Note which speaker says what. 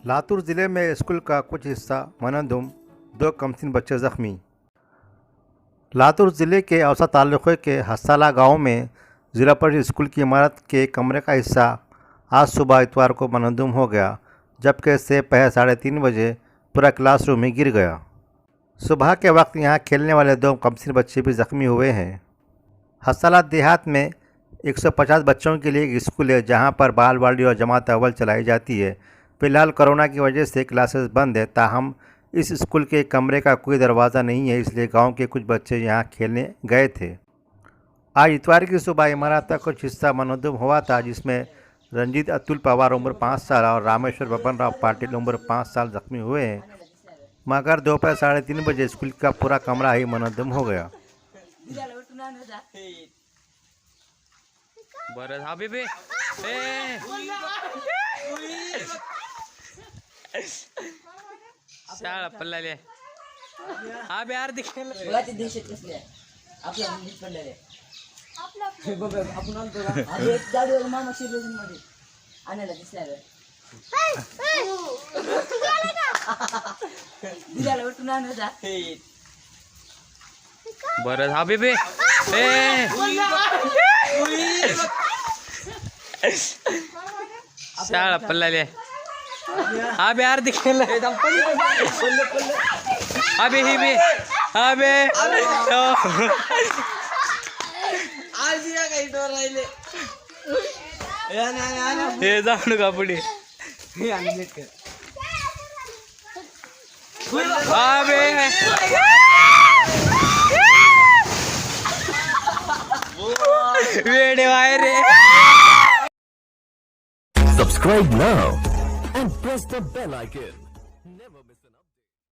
Speaker 1: लातूर ज़िले में स्कूल का कुछ हिस्सा मनहदम, 2 कमसिन बच्चे ज़ख्मी। लातूर ज़िले के औसा तालुक़े के हसाला गांव में ज़िला परिषद स्कूल की इमारत के कमरे का हिस्सा आज सुबह इतवार को मनहदम हो गया, जबकि से पहले 3:30 बजे पूरा क्लासरूम ही गिर गया। सुबह के वक्त यहां खेलने वाले 2 कमसिन बच्चे भी ज़ख्मी हुए हैं। हसाला देहात में 150 बच्चों के लिए एक स्कूल है, जहां पर बालवाड़ी और जमात अव्वल चलाई जाती है। फिलहाल कोरोना की वजह से क्लासेस बंद है, ताहम इस स्कूल के कमरे का कोई दरवाज़ा नहीं है, इसलिए गांव के कुछ बच्चे यहां खेलने गए थे। आज इतवार की सुबह इमारत का कुछ हिस्सा मनहदम हुआ था, जिसमें रंजीत अतुल पवार उम्र 5 साल और रामेश्वर बबन राव पाटिल उम्र 5 साल ज़ख्मी हुए हैं, मगर दोपहर 3:30 बजे स्कूल का पूरा कमरा ही मनहदम हो गया।
Speaker 2: बरं हबीबी शाळा पडलेली हा बी अर्धी
Speaker 3: मुलाची दहशत कसली आहे आपल्या मुलीत पडलेले बघ आपण आणतो का आणि एक गाडीवर मामा शिरजन मध्ये आणायला दिसल्यावर दिल्याला उठून आणू जा
Speaker 2: बरं हबीबी शाळा पडलेली हा बी अर्धी अबे ही बी अबे
Speaker 3: आज या काही डोर राहिले
Speaker 2: हे जाऊ का पुढे अबे वेडे Y ray
Speaker 4: Subscribe now and press the bell icon.